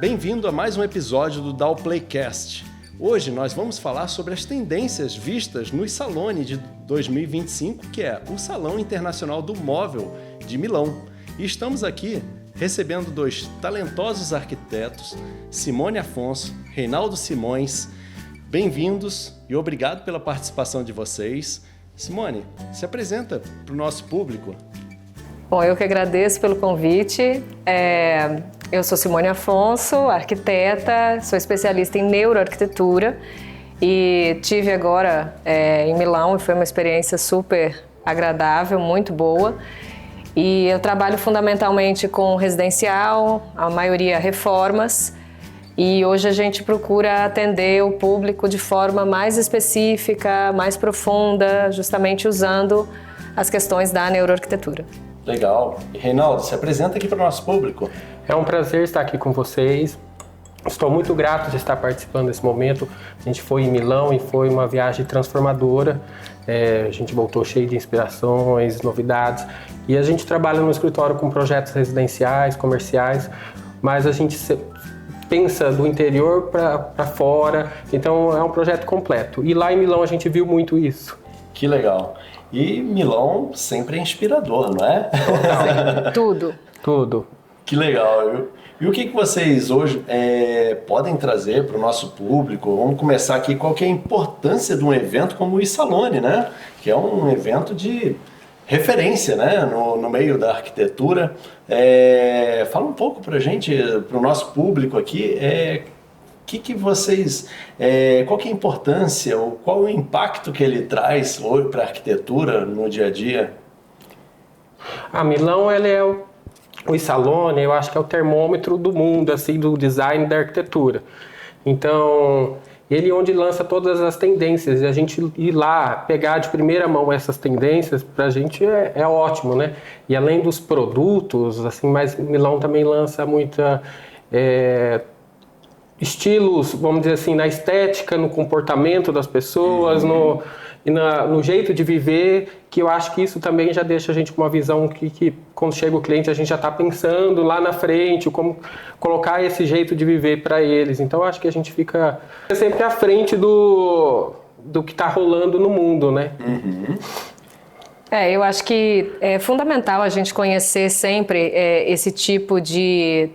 Bem-vindo a mais um episódio do Dow Playcast. Hoje nós vamos falar sobre as tendências vistas no Salone de 2025, que é o Salão Internacional do Móvel de Milão. E estamos aqui recebendo dois talentosos arquitetos, Simone Afonso, Reinaldo Simões. Bem-vindos e obrigado pela participação de vocês. Simone, se apresenta para o nosso público. Bom, eu que agradeço pelo convite. Eu sou Simone Afonso, arquiteta, sou especialista em neuroarquitetura e tive agora em Milão e foi uma experiência super agradável, muito boa. E eu trabalho fundamentalmente com residencial, a maioria reformas, e hoje a gente procura atender o público de forma mais específica, mais profunda, justamente usando as questões da neuroarquitetura. Legal. E Reinaldo, se apresenta aqui para o nosso público. É um prazer estar aqui com vocês. Estou muito grato de estar participando desse momento. A gente foi em Milão e foi uma viagem transformadora. A gente voltou cheio de inspirações, novidades. E a gente trabalha no escritório com projetos residenciais, comerciais, mas a gente pensa do interior para fora. Então é um projeto completo. E lá em Milão a gente viu muito isso. Que legal. E Milão sempre é inspirador, não é? Tudo. Que legal. E o que vocês hoje podem trazer para o nosso público? Vamos começar aqui. Qual que é a importância de um evento como o Salone, né? Que é um evento de referência, né? No meio da arquitetura. Fala um pouco para a gente, para o nosso público aqui, qual que é a importância, ou qual o impacto que ele traz hoje para a arquitetura no dia a dia? Milão, ele é o Salone, eu acho que é o termômetro do mundo, assim, do design da arquitetura. Então, ele é onde lança todas as tendências, e a gente ir lá, pegar de primeira mão essas tendências, pra gente é ótimo, né? E além dos produtos, assim, mas Milão também lança muita estilos, vamos dizer assim, na estética, no comportamento das pessoas, no jeito de viver, que eu acho que isso também já deixa a gente com uma visão que quando chega o cliente a gente já está pensando lá na frente, como colocar esse jeito de viver para eles. Então eu acho que a gente fica sempre à frente do que está rolando no mundo, né? Uhum. Eu acho que é fundamental a gente conhecer sempre esse tipo de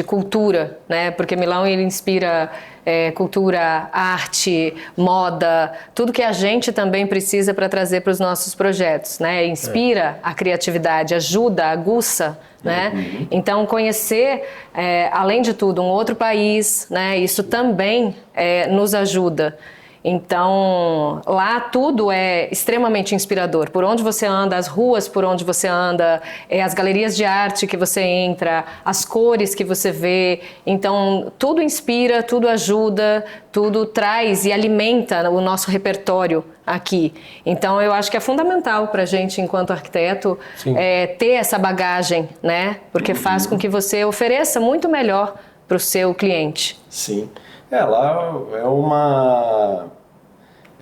cultura, né? Porque Milão ele inspira cultura, arte, moda, tudo que a gente também precisa para trazer para os nossos projetos, né? Inspira a criatividade, ajuda, aguça, né? Então conhecer, além de tudo, um outro país, né? Isso também nos ajuda. Então, lá tudo é extremamente inspirador. Por onde você anda, as ruas por onde você anda, as galerias de arte que você entra, as cores que você vê. Então, tudo inspira, tudo ajuda, tudo traz e alimenta o nosso repertório aqui. Então, eu acho que é fundamental para a gente, enquanto arquiteto, ter essa bagagem, né? Porque faz com que você ofereça muito melhor para o seu cliente. Sim. Lá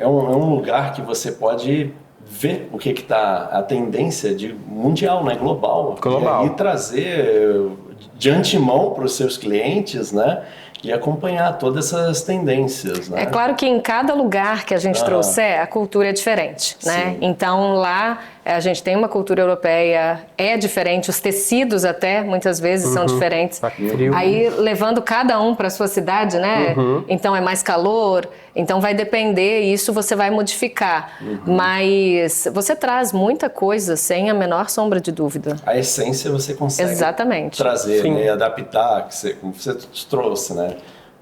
é um lugar que você pode ver o que está a tendência mundial, né? Global. E trazer de antemão para os seus clientes, né? E acompanhar todas essas tendências, né? É claro que em cada lugar que a gente trouxer, a cultura é diferente, né? Sim. Então lá a gente tem uma cultura europeia, é diferente, os tecidos até muitas vezes são diferentes. Aí levando cada um para a sua cidade, né? Então é mais calor, então vai depender, e isso você vai modificar. Mas você traz muita coisa sem a menor sombra de dúvida. A essência você consegue trazer, né? Adaptar, como você trouxe, né?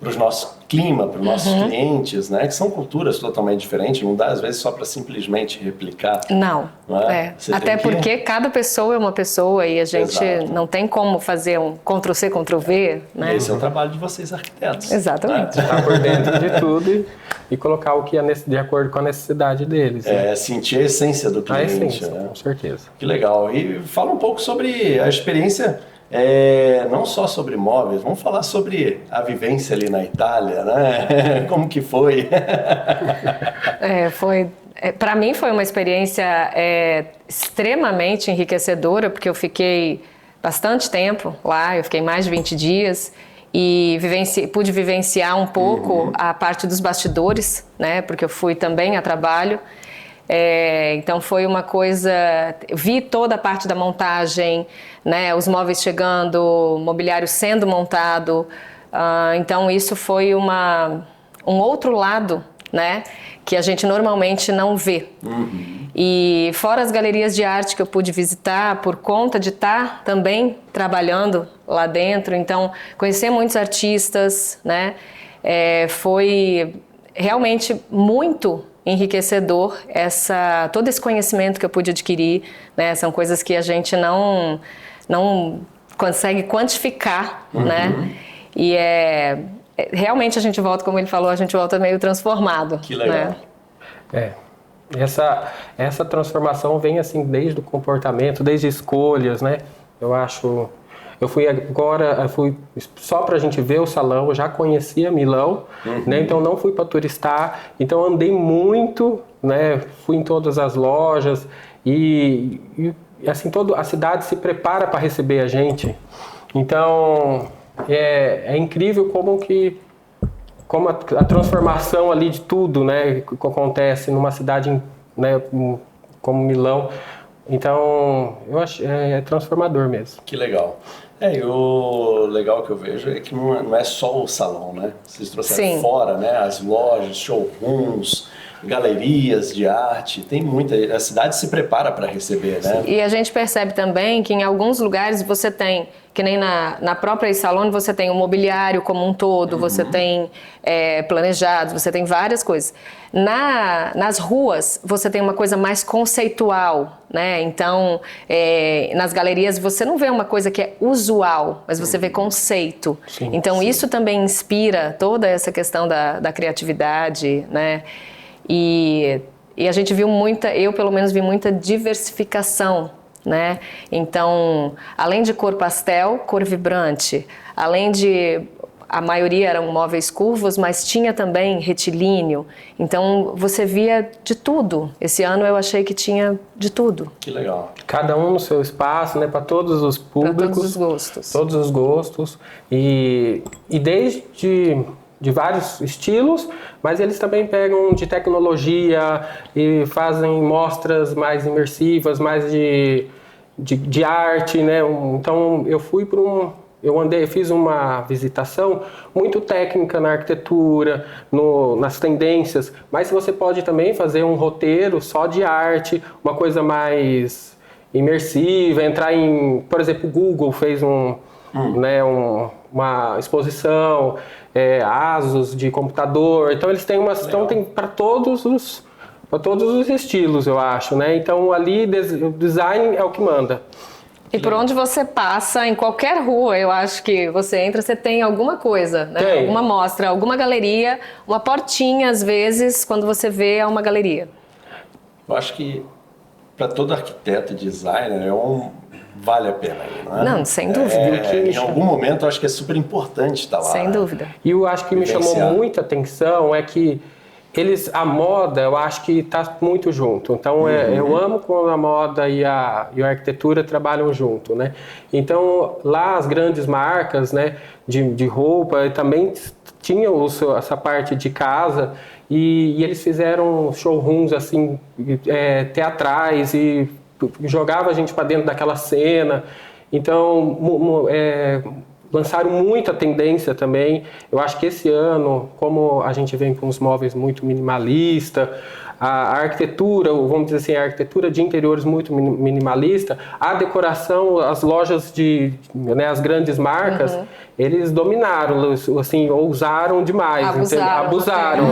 Para o nosso clima, para os nossos clientes, né? Que são culturas totalmente diferentes, não dá às vezes só para simplesmente replicar. Não é? Até porque cada pessoa é uma pessoa e a gente não tem como fazer um Ctrl-C, Ctrl-V, né? Esse é o trabalho de vocês arquitetos. Exatamente. Né? Estar por dentro de tudo e colocar o que é de acordo com a necessidade deles. Né? Sentir a essência do cliente. A essência, né? Com certeza. Que legal. E fala um pouco sobre a experiência, não só sobre móveis, vamos falar sobre a vivência ali na Itália, né? Como que foi? Para mim foi uma experiência extremamente enriquecedora, porque eu fiquei bastante tempo lá, eu fiquei mais de 20 dias, e pude vivenciar um pouco a parte dos bastidores, né? Porque eu fui também a trabalho. Então foi uma coisa, vi toda a parte da montagem, né? Os móveis chegando, o mobiliário sendo montado. Então isso foi um outro lado, né? Que a gente normalmente não vê. E fora as galerias de arte que eu pude visitar por conta de estar também trabalhando lá dentro, então conhecer muitos artistas, né? Foi realmente muito enriquecedor todo esse conhecimento que eu pude adquirir, né? São coisas que a gente não consegue quantificar, né? E realmente a gente volta, como ele falou, a gente volta meio transformado. Que legal. Né? Essa transformação vem assim desde o comportamento, desde escolhas, né? Eu fui só para a gente ver o salão, eu já conhecia Milão, né? Então não fui para turistar, então andei muito, né? Fui em todas as lojas e assim a cidade se prepara para receber a gente. Então é incrível como a transformação ali de tudo, né? Que acontece numa cidade, né? Como Milão. Então eu acho transformador mesmo. Que legal. E o legal que eu vejo é que não é só o salão, né? Vocês trouxeram fora, né? As lojas, showrooms, galerias de arte, tem muita. A cidade se prepara para receber, né? E a gente percebe também que em alguns lugares você tem, que nem na própria Salone, você tem o mobiliário como um todo, você tem planejados, você tem várias coisas. Nas ruas você tem uma coisa mais conceitual, né? Então, nas galerias você não vê uma coisa que é usual, mas você vê conceito. Sim, então isso também inspira toda essa questão da criatividade, né? E a gente viu eu pelo menos vi muita diversificação, né? Então, além de cor pastel, cor vibrante, além de a maioria eram móveis curvos, mas tinha também retilíneo. Então você via de tudo. Esse ano eu achei que tinha de tudo. Que legal. Cada um no seu espaço, né? Para todos os públicos. Para todos os gostos. Todos os gostos. E desde de vários estilos, mas eles também pegam de tecnologia e fazem mostras mais imersivas, mais de arte, né? Então eu fui fiz uma visitação muito técnica na arquitetura, nas tendências, mas você pode também fazer um roteiro só de arte, uma coisa mais imersiva, entrar por exemplo, o Google fez uma exposição, Asus de computador, então eles têm tem para todos os estilos, eu acho, né? Então ali o design é o que manda. E por onde você passa, em qualquer rua, eu acho que você entra, você tem alguma coisa, né? Tem. Alguma mostra, alguma galeria, uma portinha às vezes, quando você vê é uma galeria. Eu acho que para todo arquiteto e designer vale a pena ir, não é? Não, sem dúvida. Em algum momento eu acho que é super importante estar lá. Sem dúvida. E eu acho que me chamou muita atenção é que a moda, eu acho que está muito junto. Então, eu amo quando a moda e a arquitetura trabalham junto, né? Então, lá as grandes marcas, né, de roupa também tinham essa parte de casa e eles fizeram showrooms assim, teatrais e jogava a gente para dentro daquela cena. Então, lançaram muita tendência também. Eu acho que esse ano, como a gente vem com os móveis muito minimalista, a arquitetura, vamos dizer assim, a arquitetura de interiores muito minimalista, a decoração, as lojas as grandes marcas, eles dominaram, assim, ousaram demais, abusaram.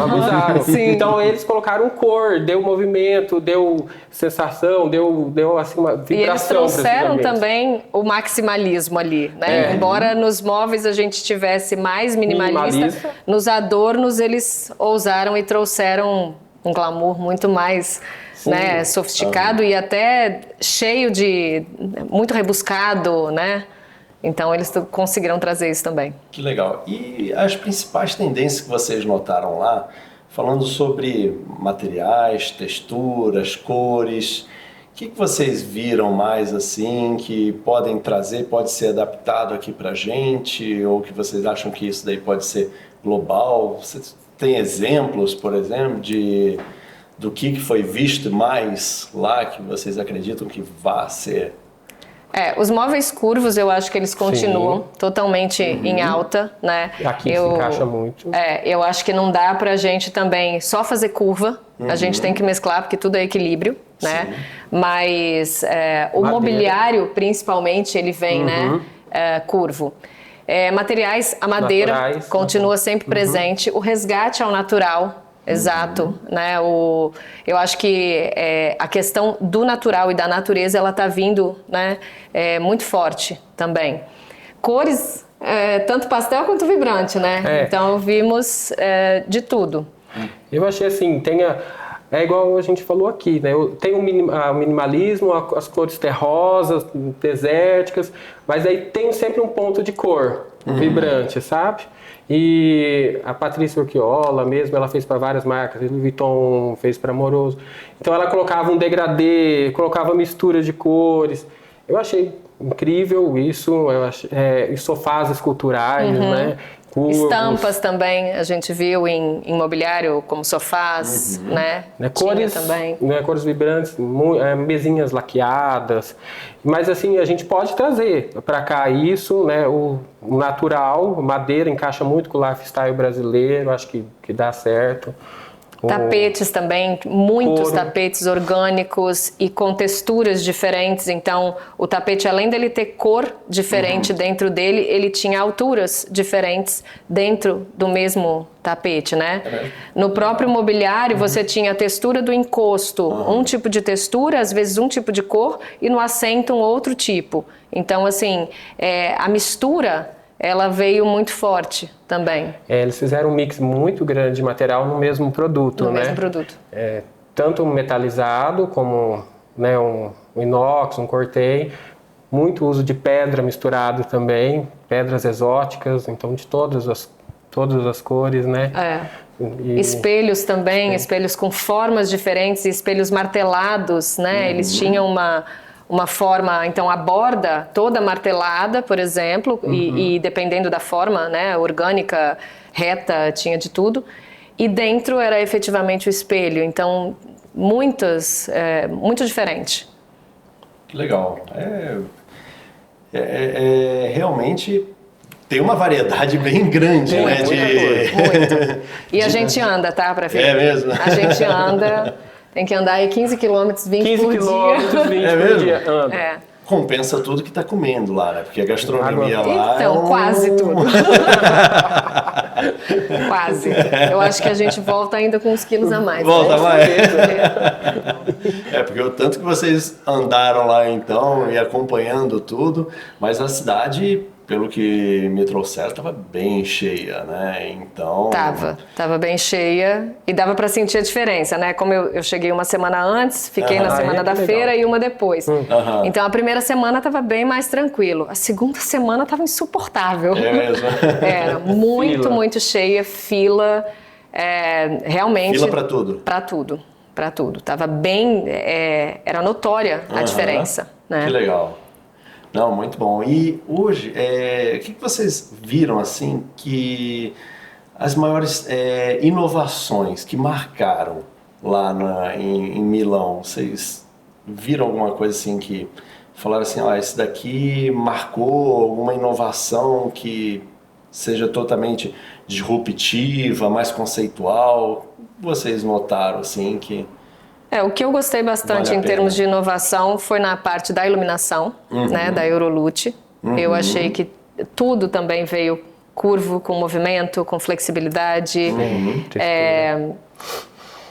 Então eles colocaram cor, deu movimento, deu sensação, deu assim uma vibração. E eles trouxeram também o maximalismo ali, né? Embora nos móveis a gente tivesse mais minimalista, nos adornos eles ousaram e trouxeram um glamour muito mais, né, sofisticado e até cheio muito rebuscado, né? Então eles conseguiram trazer isso também. Que legal. E as principais tendências que vocês notaram lá, falando sobre materiais, texturas, cores, que vocês viram mais assim, que podem trazer, pode ser adaptado aqui pra gente, ou que vocês acham que isso daí pode ser global? Vocês têm exemplos, por exemplo, do que foi visto mais lá, que vocês acreditam que vá ser? Os móveis curvos, eu acho que eles continuam totalmente em alta, né? Aqui se encaixa muito. Eu acho que não dá pra gente também só fazer curva, a gente tem que mesclar, porque tudo é equilíbrio, né? Mas o mobiliário, principalmente, ele vem, né, curvo. Materiais, a madeira Naturais, continua sempre presente, o resgate ao natural. Exato, né? Eu acho que a questão do natural e da natureza, ela tá vindo, né, muito forte também. Cores, tanto pastel quanto vibrante, né? Então vimos de tudo. Eu achei assim, é igual a gente falou aqui, né? Tem o minimalismo, as cores terrosas, desérticas, mas aí tem sempre um ponto de cor vibrante, sabe? E a Patrícia Urquiola mesmo, ela fez para várias marcas, Louis Vuitton fez para Amoroso. Então ela colocava um degradê, colocava mistura de cores. Eu achei incrível isso, e sofás esculturais, né? Curvos. Estampas também, a gente viu em mobiliário, como sofás, né? Cores também. Cores vibrantes, mesinhas laqueadas. Mas assim, a gente pode trazer para cá isso, né? O natural, madeira encaixa muito com o lifestyle brasileiro, acho que dá certo. Tapetes também, muitos tapetes orgânicos e com texturas diferentes. Então, o tapete, além dele ter cor diferente dentro dele, ele tinha alturas diferentes dentro do mesmo tapete, né? No próprio mobiliário, você tinha a textura do encosto, um tipo de textura, às vezes um tipo de cor, e no assento um outro tipo. Então, assim, a mistura, ela veio muito forte também. Eles fizeram um mix muito grande de material no mesmo produto, né? No mesmo produto. Tanto metalizado como, né, um inox, um cortei. Muito uso de pedra misturado também, pedras exóticas, então de todas as cores, né? Espelhos também, espelhos com formas diferentes, espelhos martelados, né? Eles tinham uma forma, então a borda toda martelada, por exemplo, e dependendo da forma, né, orgânica, reta, tinha de tudo. E dentro era efetivamente o espelho, então muito diferente. Que legal. Realmente tem uma variedade bem grande, né? Muito. E a gente anda, tá, pra ver? É mesmo? A gente anda... Tem que andar aí 15 quilômetros, 20 por dia. 15 quilômetros, 20 por dia. Anda. Compensa tudo que tá comendo lá, né? Porque a gastronomia lá então, quase tudo. Quase. Eu acho que a gente volta ainda com uns quilos a mais. Volta né? mais. Porque o tanto que vocês andaram lá então e acompanhando tudo, mas a cidade, pelo que me trouxeram, estava bem cheia, né? Então... Tava bem cheia e dava para sentir a diferença, né? Como eu cheguei uma semana antes, fiquei na semana da feira e uma depois. Então a primeira semana estava bem mais tranquilo. A segunda semana estava insuportável. É mesmo? Era muito cheia, fila, realmente... Fila para tudo? Para tudo. Tava bem... era notória a diferença, né? Que legal. Não, muito bom. E hoje, o que vocês viram, assim, que as maiores inovações que marcaram lá em Milão, vocês viram alguma coisa assim que falaram assim, esse daqui marcou alguma inovação que seja totalmente disruptiva, mais conceitual? Vocês notaram, assim, que... O que eu gostei bastante em termos de inovação foi na parte da iluminação, né, da Eurolute. Eu achei que tudo também veio curvo, com movimento, com flexibilidade.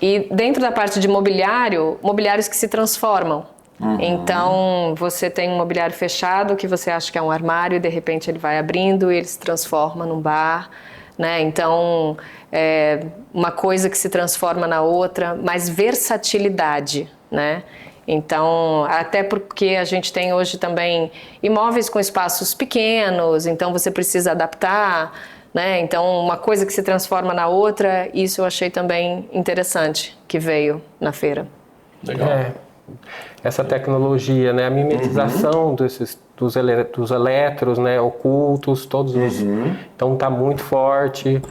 E dentro da parte de mobiliário, mobiliários que se transformam. Então, você tem um mobiliário fechado que você acha que é um armário e de repente ele vai abrindo e ele se transforma num bar. Né? Então, uma coisa que se transforma na outra, mais versatilidade, né? Então, até porque a gente tem hoje também imóveis com espaços pequenos, então você precisa adaptar, né? Então, uma coisa que se transforma na outra, isso eu achei também interessante, que veio na feira. Legal. essa tecnologia, né? A mimetização dos elétrons, né? Ocultos, todos os... Então está muito forte,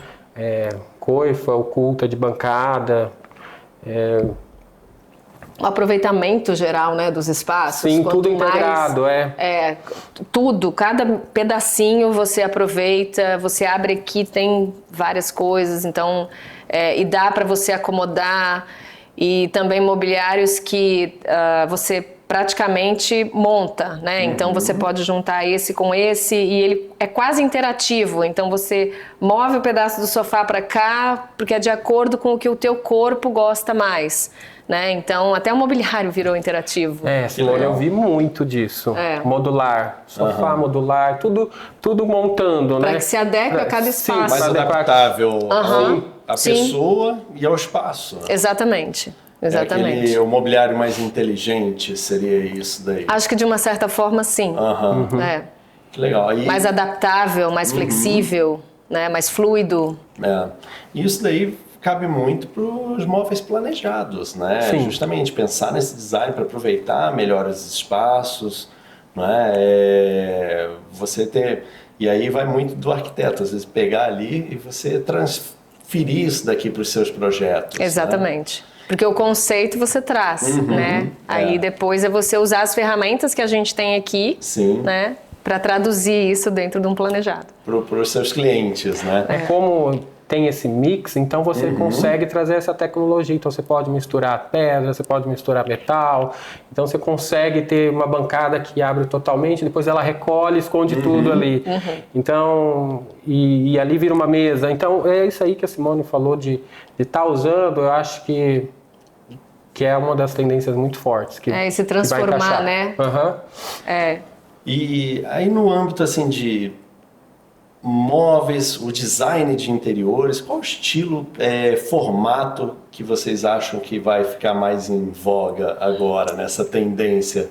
coifa oculta de bancada, o aproveitamento geral, né, dos espaços. Sim, tudo integrado, tudo, cada pedacinho você aproveita, você abre aqui, tem várias coisas, então, e dá para você acomodar, e também mobiliários que você praticamente monta, né? Então você pode juntar esse com esse e ele é quase interativo. Então você move o pedaço do sofá para cá porque é de acordo com o que o teu corpo gosta mais, né? Então até o mobiliário virou interativo. Simone, eu vi muito disso. Modular, sofá modular, tudo montando, né? Para que se adeque a cada espaço. Mais adaptável à pessoa e ao espaço. Né? Exatamente. Exatamente. O mobiliário mais inteligente seria isso daí? Acho que de uma certa forma, sim. Que legal. Mais adaptável, mais flexível, né? Mais fluido. E isso daí cabe muito para os móveis planejados, né? Sim. Justamente pensar nesse design para aproveitar melhor os espaços, né? Você ter... E aí vai muito do arquiteto, às vezes pegar ali e você transferir isso daqui para os seus projetos. Exatamente. Né? Porque o conceito você traz, né? Aí depois é você usar as ferramentas que a gente tem aqui, né? Para traduzir isso dentro de um planejado. Para os seus clientes, né? Como tem esse mix, então você consegue trazer essa tecnologia. Então você pode misturar pedra, você pode misturar metal. Então você consegue ter uma bancada que abre totalmente, depois ela recolhe, esconde tudo ali. Então, e ali vira uma mesa. Então é isso aí que a Simone falou de estar usando, eu acho que é uma das tendências muito fortes. E se transformar, né? E aí no âmbito assim de móveis, o design de interiores, qual estilo, formato que vocês acham que vai ficar mais em voga agora, nessa tendência?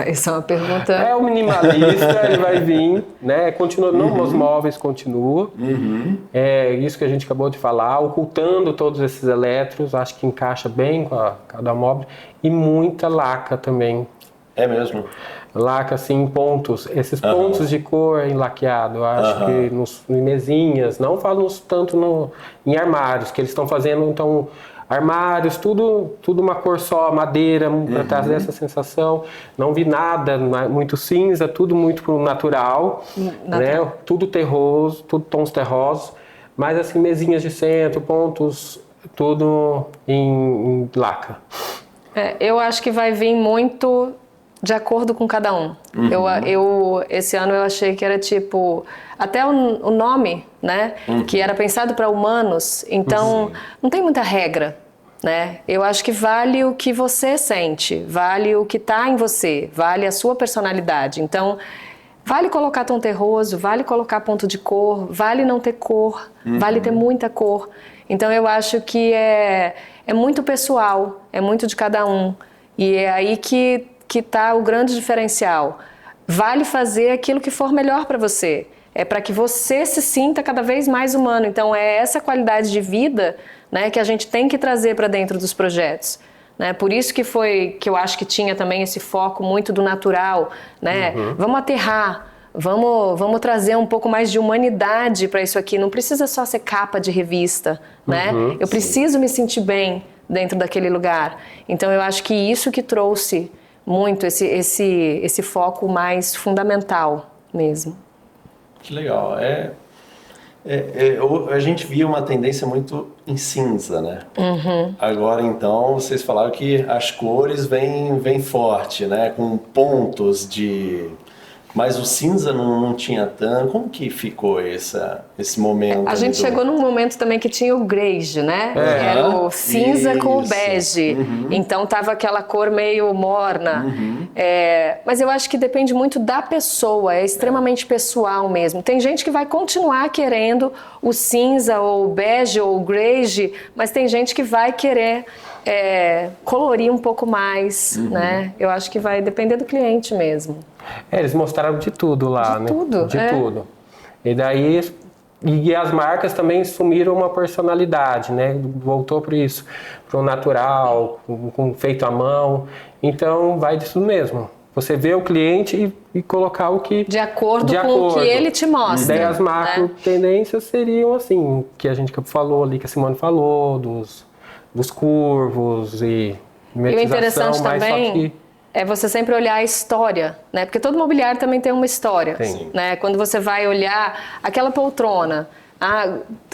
Essa é uma pergunta... O minimalista, ele vai vir, né? Continua, os móveis continuam. Isso que a gente acabou de falar, ocultando todos esses elétrons, acho que encaixa bem com cada móvel. E muita laca também. É mesmo? Laca, assim, em pontos. Esses pontos de cor em laqueado, eu acho que em mesinhas, não falo tanto em armários, que eles estão fazendo, então... Armários, tudo uma cor só, madeira, para trazer essa sensação. Não vi nada muito cinza, tudo muito natural, né? Tudo terroso, tudo tons terrosos. Mas assim, mesinhas de centro, pontos, tudo em laca. Eu acho que vai vir muito de acordo com cada um. Esse ano eu achei que era tipo... Até o nome, né? Que era pensado para humanos. Então, não tem muita regra, né? Eu acho que vale o que você sente. Vale o que está em você. Vale a sua personalidade. Então, vale colocar tom terroso. Vale colocar ponto de cor. Vale não ter cor. Vale ter muita cor. Então, eu acho que é muito pessoal. É muito de cada um. E é aí que está o grande diferencial. Vale fazer aquilo que for melhor para você. É para que você se sinta cada vez mais humano. Então, é essa qualidade de vida, né, que a gente tem que trazer para dentro dos projetos. Né? Por isso que eu acho que tinha também esse foco muito do natural. Né? Vamos aterrar, vamos trazer um pouco mais de humanidade para isso aqui. Não precisa só ser capa de revista. Né? Eu preciso me sentir bem dentro daquele lugar. Então, eu acho que isso que trouxe muito esse foco mais fundamental mesmo. Que legal. A gente via uma tendência muito em cinza, né? Agora, então, vocês falaram que as cores vêm forte, né? Com pontos de... Mas o cinza não tinha tanto. Como que ficou esse momento? A gente chegou num momento também que tinha o grege, né? Era o cinza com o bege. Então tava aquela cor meio morna. Mas eu acho que depende muito da pessoa, é extremamente pessoal mesmo. Tem gente que vai continuar querendo o cinza ou o bege ou o grege, mas tem gente que vai querer colorir um pouco mais, né? Eu acho que vai depender do cliente mesmo. Eles mostraram de tudo lá, né? De tudo. De tudo. E daí E as marcas também assumiram uma personalidade, né? Voltou para isso, para o natural, com feito à mão. Então, vai disso mesmo. Você vê o cliente e colocar o que... De acordo com o que ele te mostra. E daí as macro tendências seriam assim, que a gente falou ali, que a Simone falou, dos curvos e mimetização. E o interessante também é você sempre olhar a história, né? Porque todo mobiliário também tem uma história, né? Quando você vai olhar aquela poltrona,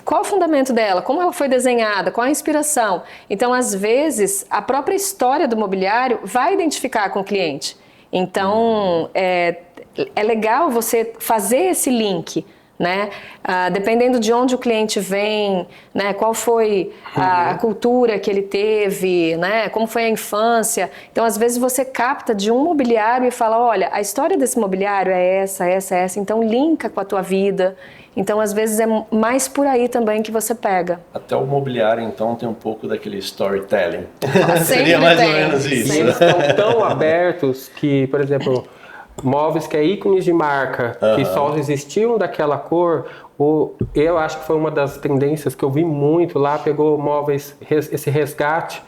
qual o fundamento dela? Como ela foi desenhada? Qual a inspiração? Então, às vezes, a própria história do mobiliário vai identificar com o cliente. Então, é legal você fazer esse link, né? Dependendo de onde o cliente vem, né? Qual foi a cultura que ele teve, né? Como foi a infância. Então, às vezes, você capta de um mobiliário e fala, olha, a história desse mobiliário é essa, então linka com a tua vida. Então, às vezes, é mais por aí também que você pega. Até o mobiliário, então, tem um pouco daquele storytelling. Seria mais ou menos isso. Eles estão tão abertos que, por exemplo, móveis que é ícones de marca, que só existiam daquela cor, eu acho que foi uma das tendências que eu vi muito lá, pegou móveis, esse resgate,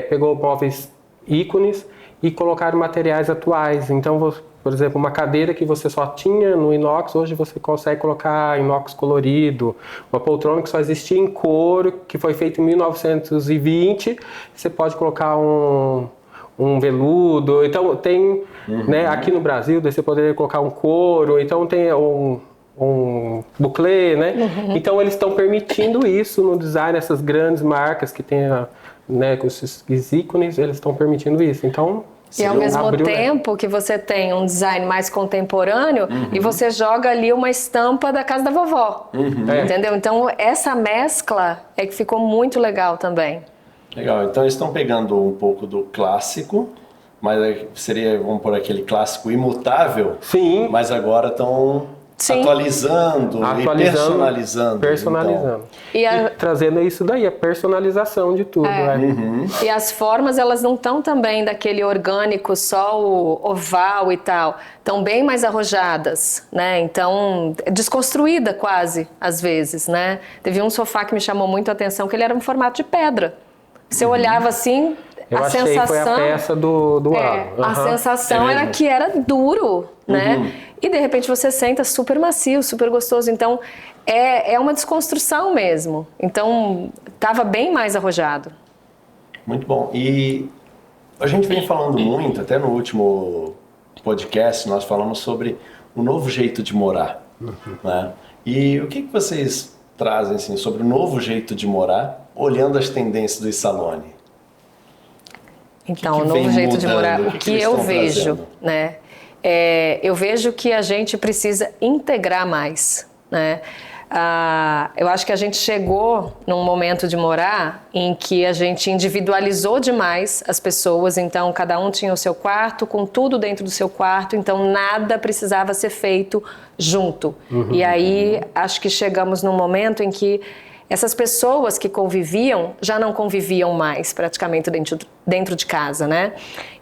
pegou móveis ícones e colocaram materiais atuais. Então, por exemplo, uma cadeira que você só tinha no inox, hoje você consegue colocar inox colorido. Uma poltrona que só existia em couro, que foi feita em 1920, você pode colocar um veludo. Então tem, né, aqui no Brasil, você poderia colocar um couro, então tem um buclé, né? Então eles estão permitindo isso no design, essas grandes marcas que tem, né, com esses ícones, eles estão permitiendo isso. Então, e ao mesmo tempo que você tem um design mais contemporâneo e você joga ali uma estampa da casa da vovó, entendeu? Então essa mescla é que ficou muito legal também. Legal, então eles estão pegando um pouco do clássico, mas seria, vamos por aquele clássico imutável, mas agora estão atualizando e personalizando. Personalizando. Então. E trazendo isso daí, a personalização de tudo. E as formas, elas não estão também daquele orgânico, só o oval e tal. Estão bem mais arrojadas, né? Então, desconstruída quase, às vezes, né? Teve um sofá que me chamou muito a atenção, que ele era um formato de pedra. Você olhava assim, a sensação... foi a peça do ano. A sensação era que era duro, né? E de repente você senta super macio, super gostoso. Então é uma desconstrução mesmo. Então estava bem mais arrojado. Muito bom. E a gente vem falando muito, até no último podcast nós falamos sobre o novo jeito de morar, né? E o que vocês trazem assim, sobre o novo jeito de morar, olhando as tendências do Salone? Então, o novo jeito de morar, o que eu vejo, né? Eu vejo que a gente precisa integrar mais, né? Eu acho que a gente chegou num momento de morar em que a gente individualizou demais as pessoas, então cada um tinha o seu quarto, com tudo dentro do seu quarto, então nada precisava ser feito junto. E aí acho que chegamos num momento em que essas pessoas que conviviam já não conviviam mais praticamente dentro de casa, né?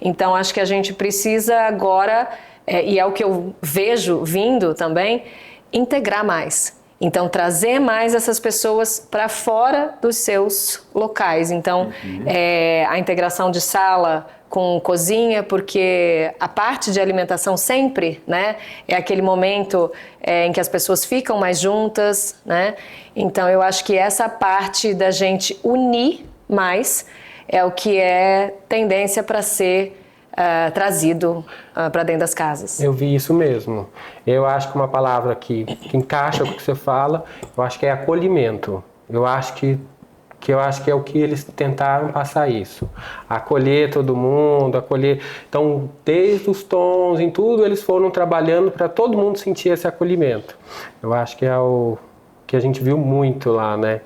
Então acho que a gente precisa agora, e é o que eu vejo vindo também, integrar mais. Então trazer mais essas pessoas para fora dos seus locais. Então a integração de sala com cozinha, porque a parte de alimentação sempre, né, é aquele momento em que as pessoas ficam mais juntas, né? Então eu acho que essa parte da gente unir mais é o que é tendência para ser trazido para dentro das casas. Eu vi isso mesmo. Eu acho que uma palavra que encaixa com o que você fala, eu acho que é acolhimento. Eu acho que é o que eles tentaram passar isso. Acolher todo mundo, acolher... Então, desde os tons, em tudo, eles foram trabalhando para todo mundo sentir esse acolhimento. Eu acho que é o que a gente viu muito lá, né?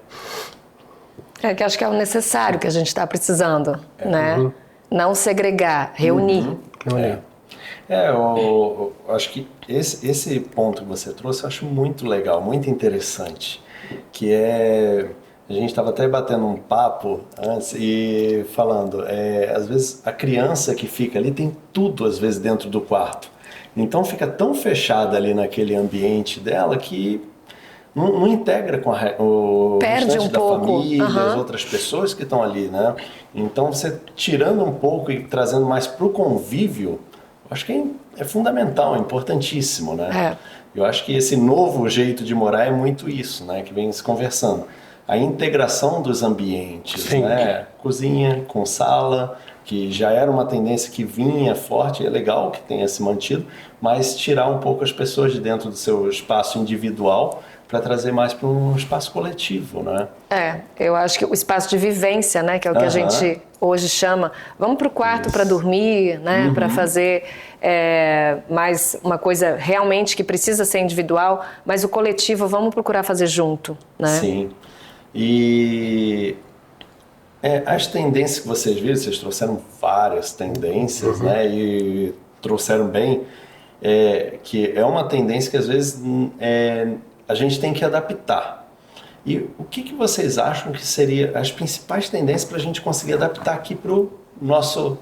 Que acho que é o necessário que a gente está precisando, né? Não segregar, reunir. Eu acho que esse ponto que você trouxe eu acho muito legal, muito interessante, que a gente estava até batendo um papo antes e falando, às vezes a criança que fica ali tem tudo às vezes dentro do quarto, então fica tão fechada ali naquele ambiente dela que não integra com o Perde restante um da pouco. família, as Aham. outras pessoas que estão ali, né? Então, você tirando um pouco e trazendo mais para o convívio, acho que é fundamental, é importantíssimo, né? Eu acho que esse novo jeito de morar é muito isso, né? Que vem se conversando. A integração dos ambientes, Sim. né? Cozinha com sala, que já era uma tendência que vinha forte, é legal que tenha se mantido, mas tirar um pouco as pessoas de dentro do seu espaço individual para trazer mais para um espaço coletivo, né? Eu acho que o espaço de vivência, né, que é o que a Aham. gente hoje chama, vamos para o quarto para dormir, né, para fazer mais uma coisa realmente que precisa ser individual, mas o coletivo vamos procurar fazer junto, né? Sim. E as tendências que vocês viram, vocês trouxeram várias tendências, né? E trouxeram bem, que é uma tendência que às vezes a gente tem que adaptar. E o que vocês acham que seria as principais tendências para a gente conseguir adaptar aqui para o nosso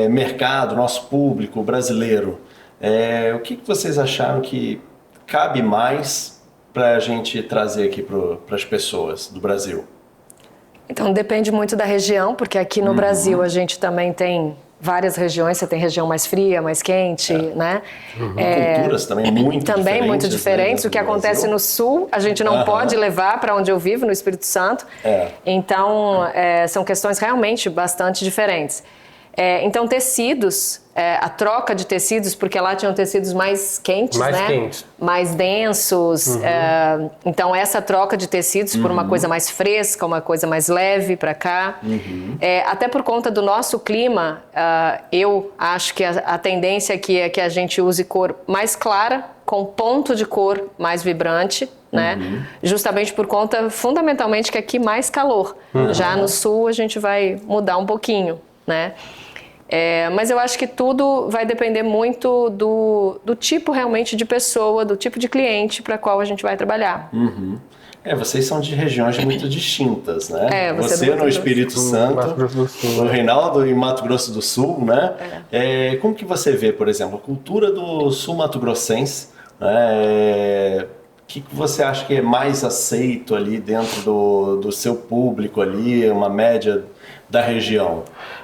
mercado, nosso público brasileiro? O que vocês acharam que cabe mais para a gente trazer aqui para as pessoas do Brasil? Então depende muito da região, porque aqui no Brasil a gente também tem várias regiões, você tem região mais fria, mais quente, né? Culturas também muito diferentes. Também muito diferentes. Né, o que acontece no sul, a gente não pode levar para onde eu vivo, no Espírito Santo. Então, são questões realmente bastante diferentes. Então, tecidos, a troca de tecidos, porque lá tinham tecidos mais quentes, né? Quentes. Mais densos. Então, essa troca de tecidos por uma coisa mais fresca, uma coisa mais leve para cá. Até por conta do nosso clima, eu acho que a tendência aqui é que a gente use cor mais clara, com ponto de cor mais vibrante, né? Justamente por conta, fundamentalmente, que aqui mais calor. Já no sul, a gente vai mudar um pouquinho, né? Mas eu acho que tudo vai depender muito do tipo realmente de pessoa, do tipo de cliente para qual a gente vai trabalhar. Vocês são de regiões muito distintas, né? Você no Espírito Santo, Mato Grosso do Sul, o Reinaldo em Mato Grosso do Sul, né? Como que você vê, por exemplo, a cultura do sul mato-grossense, né? O que você acha que é mais aceito ali dentro do seu público ali, uma média da região?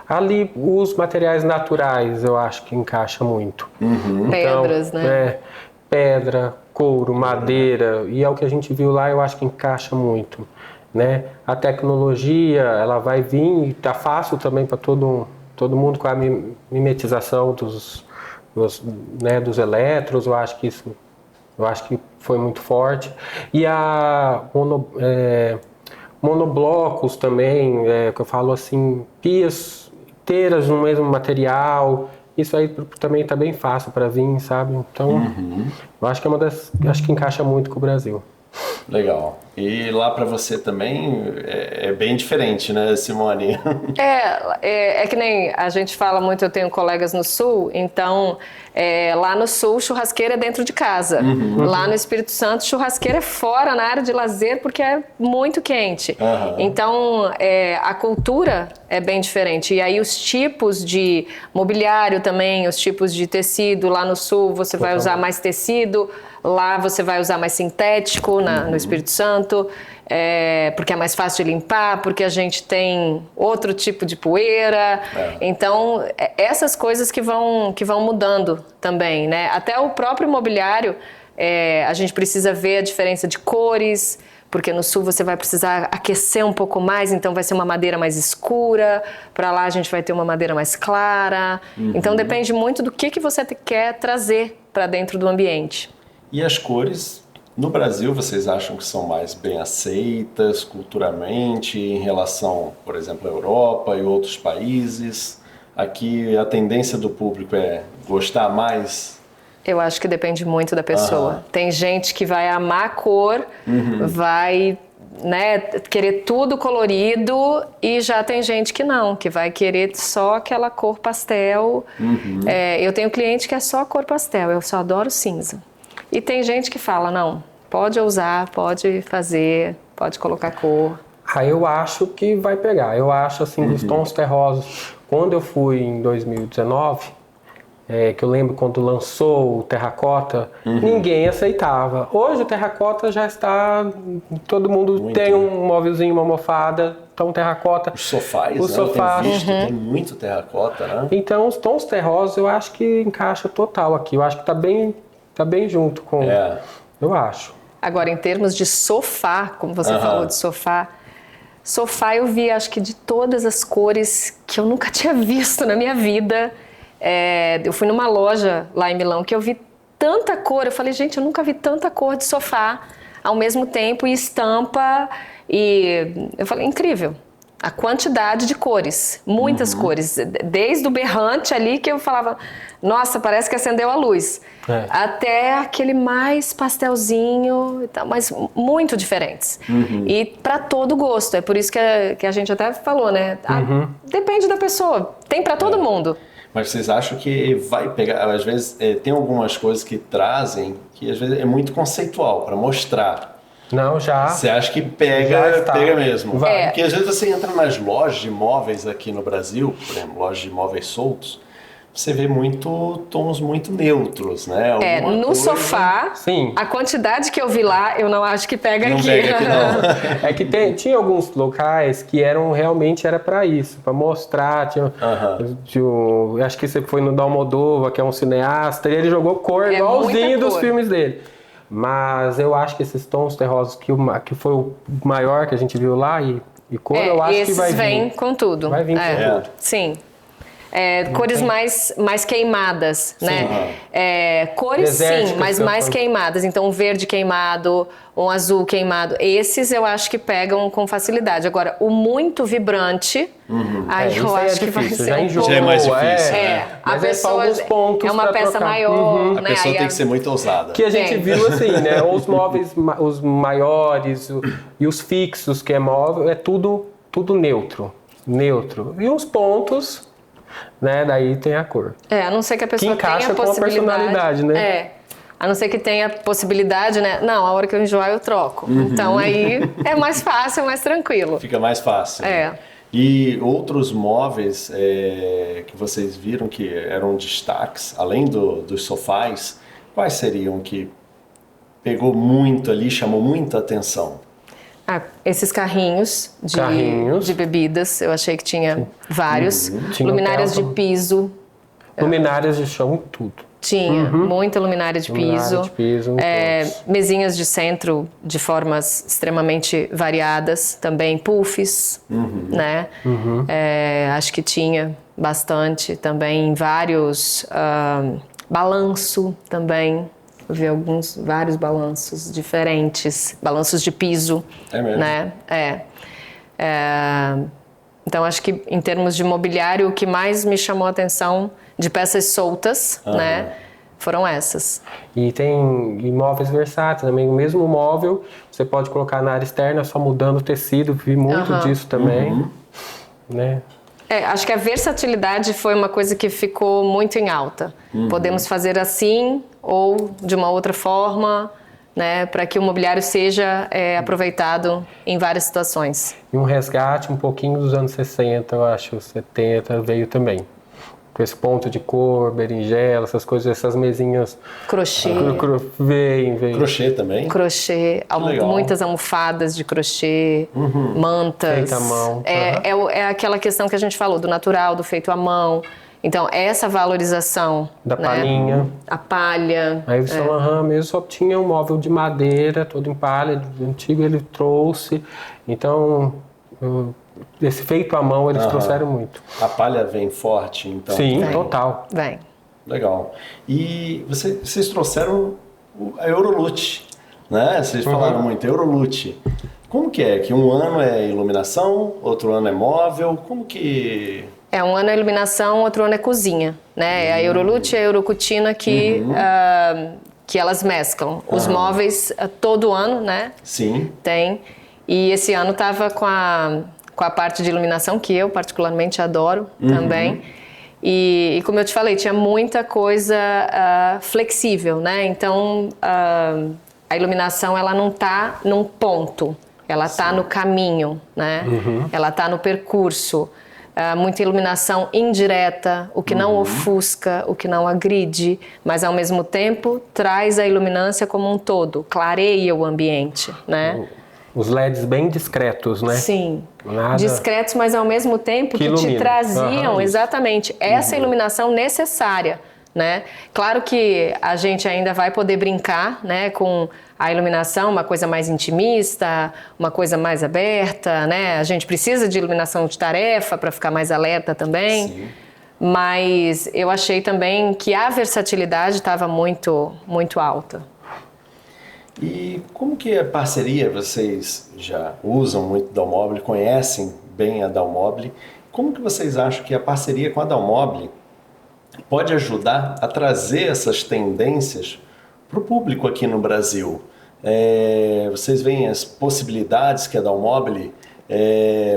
Ali, os materiais naturais, eu acho que encaixa muito. Pedras, né? Pedra, couro, madeira, e é o que a gente viu lá, eu acho que encaixa muito, né? A tecnologia, ela vai vir, e tá fácil também para todo mundo com a mimetização dos elétrons, eu acho que foi muito forte. E a monoblocos também, que eu falo assim, pias inteiras no mesmo material, isso aí também está bem fácil para vir, sabe? Então, eu acho que acho que encaixa muito com o Brasil. Legal. E lá para você também é bem diferente, né, Simone? É que nem a gente fala muito, eu tenho colegas no Sul, então lá no Sul churrasqueira é dentro de casa. Lá no Espírito Santo churrasqueira é fora, na área de lazer, porque é muito quente. Então a cultura é bem diferente. E aí os tipos de mobiliário também, os tipos de tecido, lá no Sul você vai usar mais tecido, lá você vai usar mais sintético no Espírito Santo, porque é mais fácil de limpar, porque a gente tem outro tipo de poeira. Então, essas coisas que vão mudando também, né? Até o próprio mobiliário, a gente precisa ver a diferença de cores, porque no sul você vai precisar aquecer um pouco mais, então vai ser uma madeira mais escura, para lá a gente vai ter uma madeira mais clara. Então, depende muito do que você quer trazer para dentro do ambiente. E as cores, no Brasil, vocês acham que são mais bem aceitas culturalmente em relação, por exemplo, à Europa e outros países? Aqui a tendência do público é gostar mais? Eu acho que depende muito da pessoa. Tem gente que vai amar a cor, vai querer tudo colorido, e já tem gente que não, que vai querer só aquela cor pastel. Eu tenho cliente que é só cor pastel, eu só adoro cinza. E tem gente que fala, não, pode usar, pode fazer, pode colocar cor. Eu acho que vai pegar. Eu acho, assim, os tons terrosos. Quando eu fui em 2019, que eu lembro quando lançou o terracota, ninguém aceitava. Hoje o terracota já está... Todo mundo Muito, tem um móvelzinho, uma almofada, então terracota. Os sofás, Os né? sofás. Eu tenho visto, tem muito terracota, né? Então os tons terrosos eu acho que encaixa total aqui. Eu acho que tá bem junto com... Eu acho. Agora, em termos de sofá, como você falou de sofá eu vi, acho que de todas as cores que eu nunca tinha visto na minha vida. Eu fui numa loja lá em Milão que eu vi tanta cor. Eu falei, gente, eu nunca vi tanta cor de sofá ao mesmo tempo e estampa. E eu falei, incrível. A quantidade de cores, muitas cores. Desde o berrante ali que eu falava, nossa, parece que acendeu a luz. Até aquele mais pastelzinho, mas muito diferentes. E para todo gosto. É por isso que a gente até falou, né? Depende da pessoa. Tem para todo mundo. Mas vocês acham que vai pegar... Às vezes tem algumas coisas que trazem que às vezes é muito conceitual para mostrar. Não, já. Você acha que pega mesmo? Vai. Porque às vezes você entra nas lojas de móveis aqui no Brasil, por exemplo, lojas de móveis soltos, você vê tons muito neutros, né? No sofá, Sim. a quantidade que eu vi lá, eu não acho que pega Não aqui. pega aqui, não. É que tinha alguns locais que realmente era para isso, para mostrar. Acho que você foi no Almodóvar, que é um cineasta, e ele jogou cor igualzinho dos filmes dele. Mas eu acho que esses tons terrosos que foi o maior que a gente viu lá e cor, eu acho que vai vir. Vem com tudo. Vai vir com tudo. Sim. Cores mais queimadas, né? Cores Desérticas, sim, mas mais queimadas. Então, um verde queimado, um azul queimado. Esses eu acho que pegam com facilidade. Agora, o muito vibrante, aí eu acho que vai ser um pouco... Já é mais difícil, A Mas pessoa alguns pontos é uma pra peça trocar. maior, A né? pessoa Aí tem que ser muito ousada. Que a gente viu assim, né? Os móveis, os maiores e os fixos, que é móvel, é tudo neutro. E os pontos... Né? Daí tem a cor. A não ser que a pessoa que encaixa tenha com a personalidade, né? A não ser que tenha possibilidade, né? Não, a hora que eu enjoar eu troco. Então aí é mais fácil, é mais tranquilo. Fica mais fácil. Né? E outros móveis que vocês viram que eram destaques, além dos sofás, quais seriam que pegou muito ali, chamou muita atenção? Esses carrinhos de bebidas, eu achei que tinha vários. Luminárias de piso. Luminárias de chão, tudo. Tinha, muita luminária de piso. Mesinhas de centro de formas extremamente variadas, também puffs, né? Acho que tinha bastante também, vários balanço também. Eu vi vários balanços diferentes, balanços de piso. É mesmo? Né? Então, acho que em termos de mobiliário, o que mais me chamou a atenção de peças soltas, né, foram essas. E tem imóveis versáteis também. O mesmo móvel, você pode colocar na área externa, só mudando o tecido. Vi muito disso também. Né? Acho que a versatilidade foi uma coisa que ficou muito em alta. Podemos fazer assim ou de uma outra forma, né, para que o mobiliário seja aproveitado em várias situações. E um resgate um pouquinho dos anos 60, eu acho, 70 veio também. Com esse ponto de cor, berinjela, essas coisas, essas mesinhas... Crochê. Veio. Crochê também? Crochê, muitas almofadas de crochê, mantas. Feita à mão. É aquela questão que a gente falou, do natural, do feito à mão. Então, essa valorização... Da né? palhinha. A palha. Aí o Saint Laurent mesmo só tinha um móvel de madeira, todo em palha, antigo ele trouxe. Então... Esse feito à mão eles trouxeram muito. A palha vem forte, então? Sim, total. Vem. Legal. E vocês trouxeram a Eurolute, né? Vocês falaram muito, Eurolute. Como que é? Que um ano é iluminação, outro ano é móvel, como que... Um ano é iluminação, outro ano é cozinha, né? A Eurolute e a Eurocutina que elas mesclam. Os móveis todo ano, né? Sim. Tem. E esse ano estava com a parte de iluminação, que eu particularmente adoro também. E como eu te falei, tinha muita coisa flexível, né? Então, a iluminação, ela não está num ponto, ela está no caminho, né? Ela está no percurso. muita iluminação indireta, o que não ofusca, o que não agride, mas ao mesmo tempo traz a iluminância como um todo, clareia o ambiente, né? Os LEDs bem discretos, né? Sim, Nada... discretos, mas ao mesmo tempo que te traziam exatamente essa iluminação necessária, né? Claro que a gente ainda vai poder brincar, né, com a iluminação, uma coisa mais intimista, uma coisa mais aberta, né? A gente precisa de iluminação de tarefa para ficar mais alerta também. Sim. Mas eu achei também que a versatilidade estava muito, muito alta. E como que a parceria, vocês já usam muito Dalmobile, conhecem bem a Dalmobile, como que vocês acham que a parceria com a Dalmobile pode ajudar a trazer essas tendências para o público aqui no Brasil? Vocês veem as possibilidades que a Dalmobile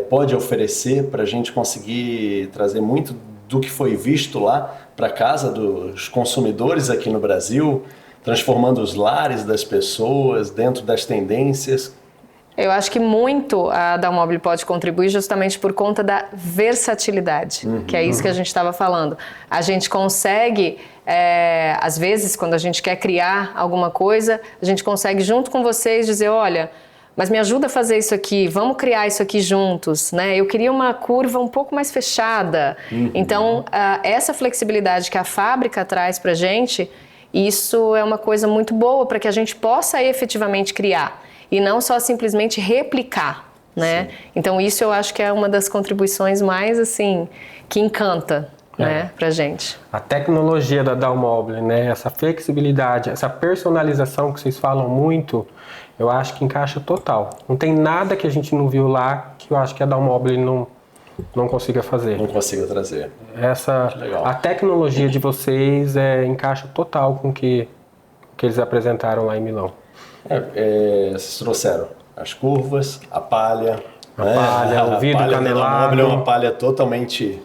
pode oferecer para a gente conseguir trazer muito do que foi visto lá para casa dos consumidores aqui no Brasil, transformando os lares das pessoas dentro das tendências? Eu acho que muito a Dalmobile pode contribuir justamente por conta da versatilidade, que é isso que a gente estava falando. A gente consegue, às vezes, quando a gente quer criar alguma coisa, a gente consegue junto com vocês dizer, olha, mas me ajuda a fazer isso aqui, vamos criar isso aqui juntos, né? Eu queria uma curva um pouco mais fechada. Então, essa flexibilidade que a fábrica traz para a gente, isso é uma coisa muito boa para que a gente possa efetivamente criar e não só simplesmente replicar, né? Sim. Então isso eu acho que é uma das contribuições mais assim que encanta, né, pra gente. A tecnologia da Dalmobile, né, essa flexibilidade, essa personalização que vocês falam muito, eu acho que encaixa total. Não tem nada que a gente não viu lá que eu acho que a Dalmobile não consiga fazer. Não consiga trazer. A tecnologia de vocês encaixa total com o que eles apresentaram lá em Milão. Vocês trouxeram as curvas, a palha. O vidro canelado. É uma palha totalmente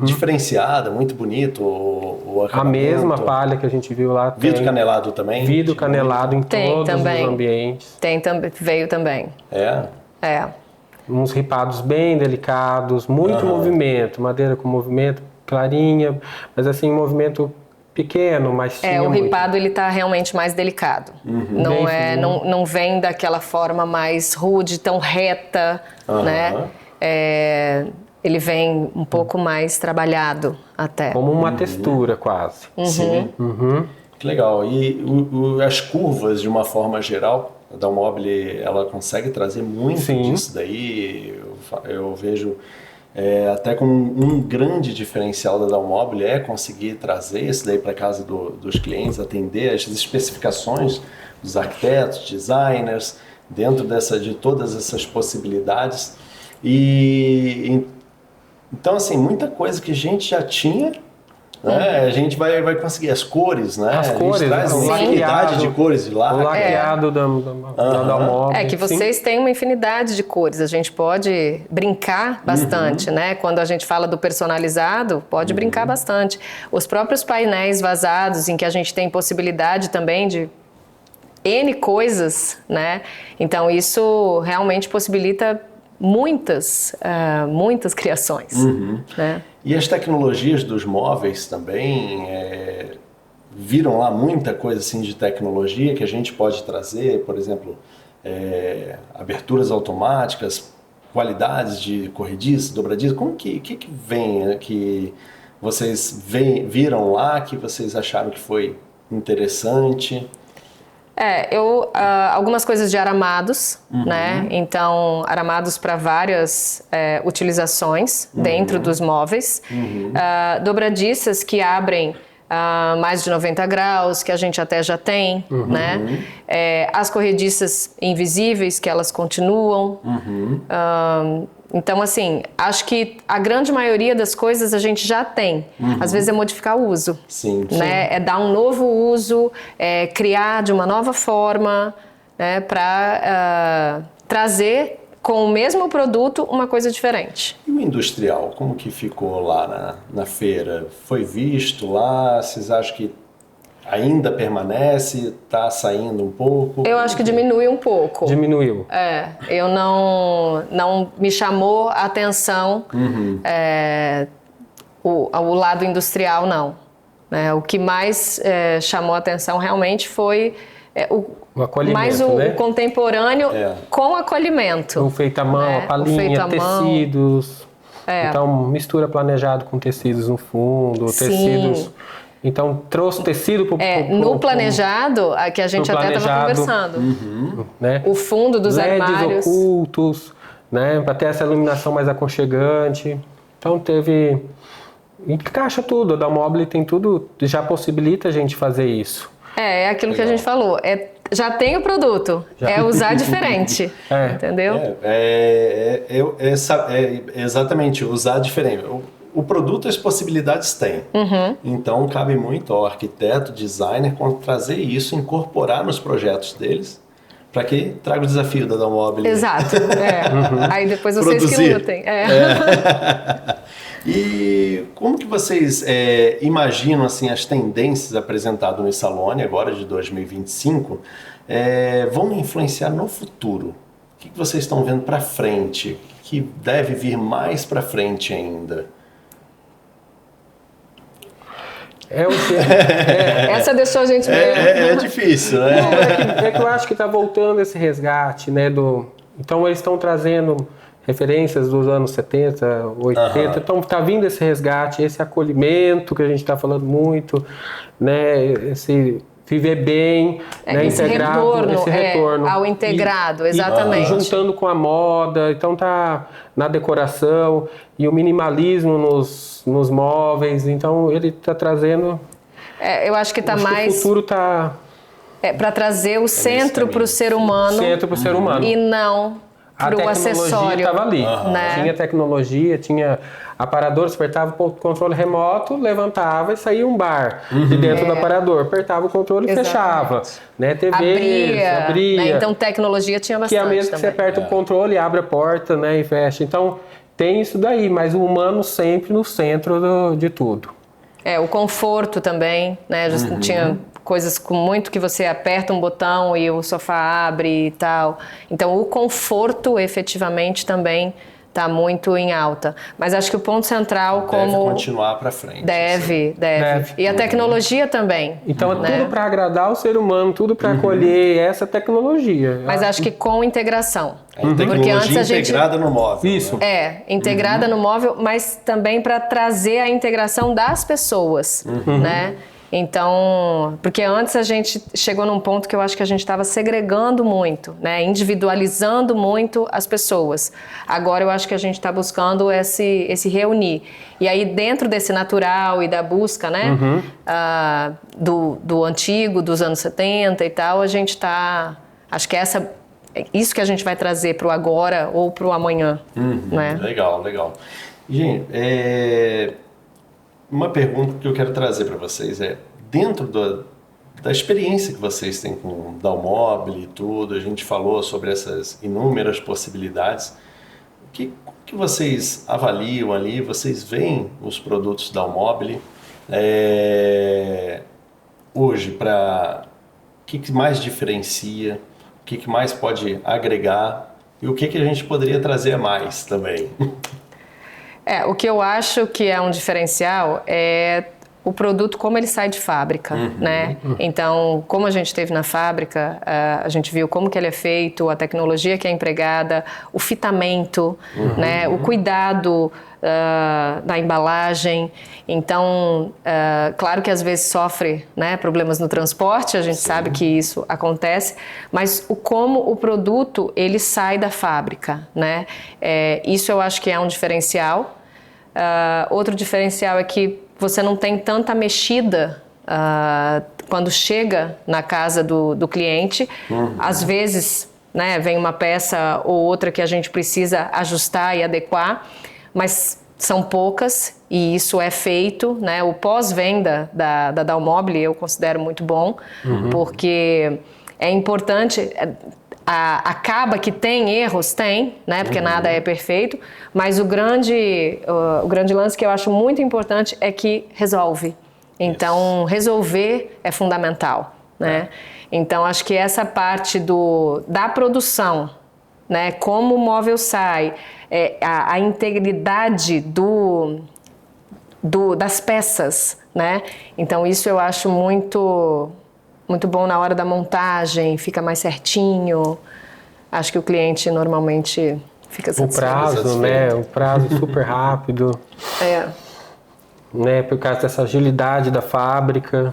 diferenciada, muito bonito. O a mesma palha que a gente viu lá. Vidro canelado também? Vidro canelado em todos os ambientes. Veio também. Uns ripados bem delicados, muito movimento, madeira com movimento, clarinha, mas assim, um movimento pequeno, mas tinha o ripado muito. Ele está realmente mais delicado. Não vem daquela forma mais rude, tão reta, né? Ele vem um pouco mais trabalhado até. Como uma textura quase. Sim. Que legal. E as curvas, de uma forma geral, a Dalmobile, ela consegue trazer muito disso daí. Eu vejo até como um grande diferencial da Dalmobile conseguir trazer isso daí para casa dos clientes, atender as especificações dos arquitetos, designers, dentro de todas essas possibilidades. Então, assim, muita coisa que a gente já tinha, né? A gente vai conseguir as cores, né? As cores, traz uma infinidade de cores de lá. O laqueado da Dalmobile. Que vocês têm uma infinidade de cores, a gente pode brincar bastante, né? Quando a gente fala do personalizado, pode brincar bastante. Os próprios painéis vazados, em que a gente tem possibilidade também de N coisas, né? Então isso realmente possibilita muitas criações, né? E as tecnologias dos móveis também viram lá muita coisa assim de tecnologia que a gente pode trazer, por exemplo, aberturas automáticas, qualidades de corrediça, dobradiça. Como que vem, que vocês viram lá, que vocês acharam que foi interessante? Algumas coisas de aramados, né? Então, aramados para várias utilizações dentro dos móveis. Dobradiças que abrem mais de 90 graus, que a gente até já tem, né? As corrediças invisíveis, que elas continuam. Então, assim, acho que a grande maioria das coisas a gente já tem. Às vezes é modificar o uso. Sim. Né? É dar um novo uso, criar de uma nova forma, né? Para trazer com o mesmo produto uma coisa diferente. E o industrial, como que ficou lá na feira? Foi visto lá? Vocês acham que ainda permanece? Está saindo um pouco? Eu acho que diminui um pouco. Diminuiu. Eu não me chamou a atenção o lado industrial, não. O que mais chamou a atenção realmente foi o acolhimento, mais né? o contemporâneo com acolhimento. O feito à mão, a palhinha, tecidos. Então, mistura planejado com tecidos no fundo, Sim. tecidos. Então, trouxe tecido para no planejado, que a gente até estava conversando, né? O fundo dos LEDs armários. ocultos, né? Para ter essa iluminação mais aconchegante. Então, teve... Encaixa tudo, a Dalmobile tem tudo, já possibilita a gente fazer isso. É aquilo que a gente falou, já tem o produto, é usar diferente, entendeu? Exatamente, usar diferente. O produto, as possibilidades tem. Então, cabe muito ao arquiteto, designer, trazer isso, incorporar nos projetos deles, para que traga o desafio da Dalmobile. Exato, Aí depois vocês produzir. Que lutem. E como que vocês imaginam assim, as tendências apresentadas no Salone agora de 2025 vão influenciar no futuro? O que vocês estão vendo para frente? Que deve vir mais para frente ainda? Essa deixou a gente meio... É difícil, né? É que eu acho que está voltando esse resgate, né? Então eles estão trazendo referências dos anos 70, 80, então está vindo esse resgate, esse acolhimento que a gente está falando muito, né? Esse viver bem, né? Esse integrado, esse retorno ao integrado, exatamente. E juntando com a moda, então tá na decoração e o minimalismo nos móveis, então ele está trazendo... eu acho que está mais... O futuro está... para trazer o centro para o ser humano. Centro para o ser humano. E não para o acessório. A tecnologia estava ali. Né? Tinha tecnologia, tinha aparador, você apertava o controle remoto, levantava e saía um bar de dentro do aparador. Apertava o controle e fechava. Né? TV, abria. Né? Então tecnologia tinha bastante. Que é a mesma que você aperta o controle, abre a porta, né, e fecha. Então tem isso daí, mas o humano sempre no centro de tudo. O conforto também, né? Tinha coisas com muito que você aperta um botão e o sofá abre e tal. Então o conforto efetivamente também está muito em alta. Mas acho que o ponto central deve continuar para frente. Deve. E a tecnologia também. Então é tudo para agradar o ser humano, tudo para acolher essa tecnologia. Mas acho que com integração. Porque antes a gente integrada no móvel. Isso. Né? Integrada no móvel, mas também para trazer a integração das pessoas, né? Então, porque antes a gente chegou num ponto que eu acho que a gente estava segregando muito, né? Individualizando muito as pessoas. Agora eu acho que a gente está buscando esse reunir. E aí dentro desse natural e da busca, né? Do antigo, dos anos 70 e tal, a gente está... Acho que isso que a gente vai trazer para o agora ou para o amanhã. Né? Legal. Gente, uma pergunta que eu quero trazer para vocês dentro da experiência que vocês têm com Dalmobile e tudo, a gente falou sobre essas inúmeras possibilidades, o que vocês avaliam ali, vocês veem os produtos Dalmobile hoje para o que mais diferencia, o que mais pode agregar e o que a gente poderia trazer a mais também? O que eu acho que é um diferencial é o produto como ele sai de fábrica, né? Então, como a gente teve na fábrica, a gente viu como que ele é feito, a tecnologia que é empregada, o fitamento, né? O cuidado da embalagem. Então, claro que às vezes sofre, né, problemas no transporte, a gente sabe que isso acontece, mas como o produto ele sai da fábrica, né? Isso eu acho que é um diferencial. Outro diferencial é que você não tem tanta mexida quando chega na casa do cliente. Às vezes, né, vem uma peça ou outra que a gente precisa ajustar e adequar, mas são poucas e isso é feito, né? O pós-venda da Dalmobile eu considero muito bom, porque é importante... Acaba que tem erros, né? Porque nada é perfeito, mas o grande lance que eu acho muito importante é que resolve. Então, resolver é fundamental, né? Então, acho que essa parte da produção, né? Como o móvel sai, a integridade das peças, né? Então, isso eu acho muito, muito bom na hora da montagem, fica mais certinho. Acho que o cliente normalmente fica satisfeito. O prazo, né? O prazo super rápido. Né? Por causa dessa agilidade da fábrica.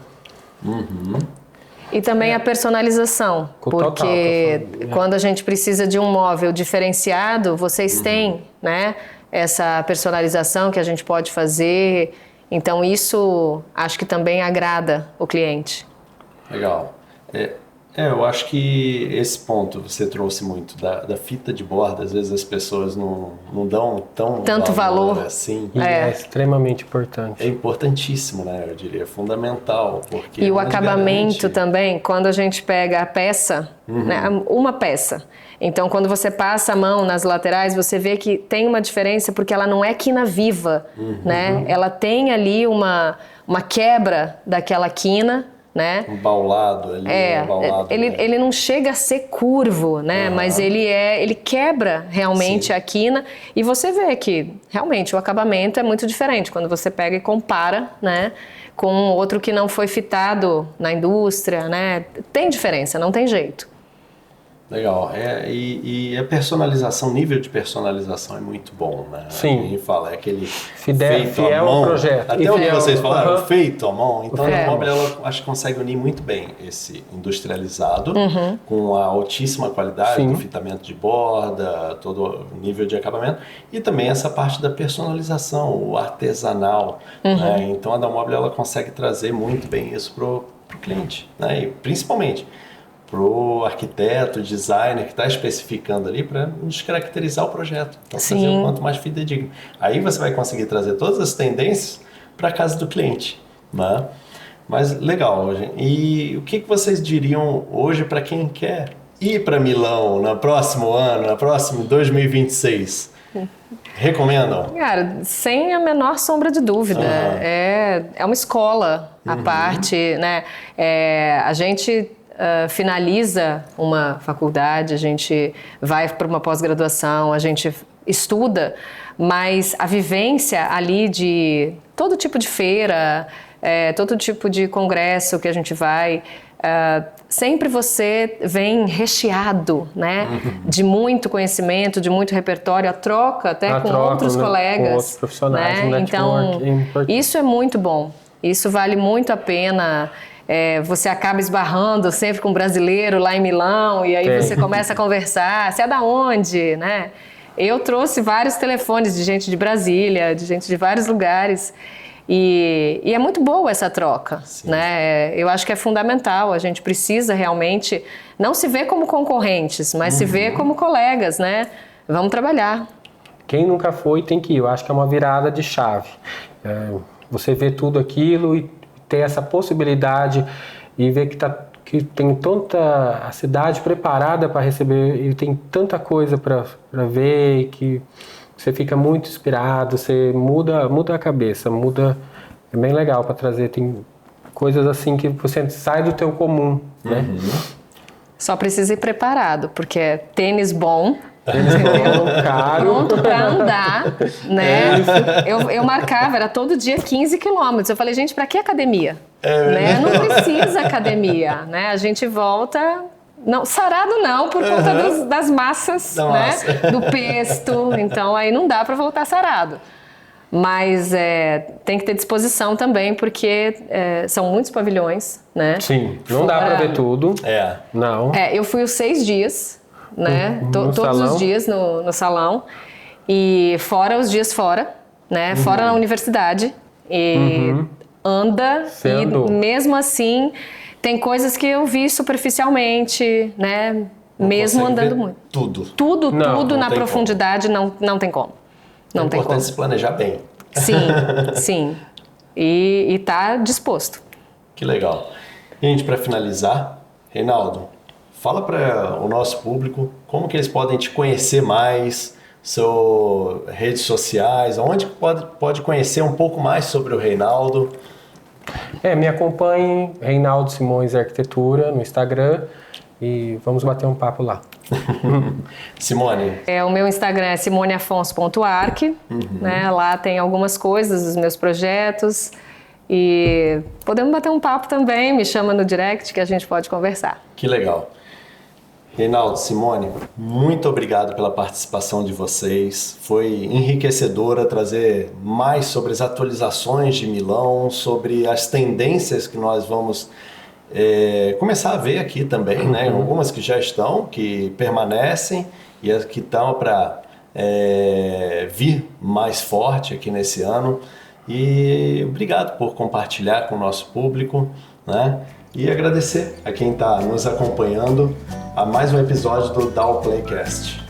E também a personalização, porque quando a gente precisa de um móvel diferenciado, vocês têm, né, essa personalização que a gente pode fazer. Então isso acho que também agrada o cliente. Legal. Eu acho que esse ponto você trouxe muito da fita de borda. Às vezes as pessoas não dão tanto valor assim. E é extremamente importante. É importantíssimo, né? Eu diria, fundamental. Porque e o acabamento também, quando a gente pega a peça, né, uma peça. Então, quando você passa a mão nas laterais, você vê que tem uma diferença porque ela não é quina viva, né? Ela tem ali uma quebra daquela quina, né? Um baulado ali, ele não chega a ser curvo, né? Mas ele quebra realmente a quina e você vê que realmente o acabamento é muito diferente quando você pega e compara, né? Com outro que não foi fitado na indústria, né? Tem diferença, não tem jeito. Legal. E a personalização, nível de personalização é muito bom, né? Sim. A gente fala, é aquele fiel à mão. Ao projeto. Até o que vocês falaram, feito à mão. Então, a Mobile, ela acho que consegue unir muito bem esse industrializado com a altíssima qualidade do fitamento de borda, todo o nível de acabamento e também essa parte da personalização, o artesanal. Né? Então, a da Mobile, ela consegue trazer muito bem isso pro cliente, né? E principalmente pro arquiteto, designer que está especificando ali para descaracterizar o projeto. Então, fazer o quanto mais fidedigno. Aí você vai conseguir trazer todas as tendências para a casa do cliente. Né? Mas legal, gente. E o que vocês diriam hoje para quem quer ir para Milão no próximo ano, no próximo 2026? Recomendam? Cara, sem a menor sombra de dúvida. É uma escola à parte, né? A gente finaliza uma faculdade, a gente vai para uma pós-graduação, a gente estuda, mas a vivência ali de todo tipo de feira, todo tipo de congresso que a gente vai, sempre você vem recheado, né, de muito conhecimento, de muito repertório, a troca até com outros colegas, com outros profissionais, né? Então, isso é muito bom, isso vale muito a pena. Você acaba esbarrando sempre com um brasileiro lá em Milão e aí você começa a conversar, você é da onde, né? Eu trouxe vários telefones de gente de Brasília, de gente de vários lugares e é muito boa essa troca, né? Eu acho que é fundamental, a gente precisa realmente não se ver como concorrentes, mas se ver como colegas, né? Vamos trabalhar. Quem nunca foi tem que ir, eu acho que é uma virada de chave. Você vê tudo aquilo e ter essa possibilidade e ver que tem tanta a cidade preparada para receber e tem tanta coisa para ver e que você fica muito inspirado, você muda a cabeça, é bem legal para trazer, tem coisas assim que você sai do teu comum, né? Só precisa ir preparado, porque é tênis bom, caro. pronto para andar, né? Eu marcava, era todo dia 15 quilômetros. Eu falei, gente, para que academia? Né? Não precisa academia, né? A gente volta, não, sarado não, por conta das massas, né? Do pesto. Então aí não dá para voltar sarado. Mas tem que ter disposição também, porque são muitos pavilhões, né? Sim, não dá para ver tudo. Não. Eu fui os 6 dias, né? Todos os dias no salão. E fora os dias fora, né? Fora na universidade. E anda. E mesmo assim, tem coisas que eu vi superficialmente, né? Mesmo andando muito. Tudo na profundidade não tem como. Não tem como. É importante se planejar bem. Sim. E tá disposto. Que legal. Gente, para finalizar, Reinaldo, fala para o nosso público como que eles podem te conhecer mais, suas redes sociais, onde pode conhecer um pouco mais sobre o Reinaldo. Me acompanhe, Reinaldo Simões Arquitetura, no Instagram, e vamos bater um papo lá. Simone? O meu Instagram é simoneafonso.arc, né? Lá tem algumas coisas dos meus projetos e podemos bater um papo também, me chama no direct que a gente pode conversar. Que legal. Reinaldo, Simone, muito obrigado pela participação de vocês. Foi enriquecedora trazer mais sobre as atualizações de Milão, sobre as tendências que nós vamos começar a ver aqui também, né? Algumas que já estão, que permanecem e as que estão para vir mais forte aqui nesse ano. E obrigado por compartilhar com o nosso público, né? E agradecer a quem está nos acompanhando a mais um episódio do DAO Playcast.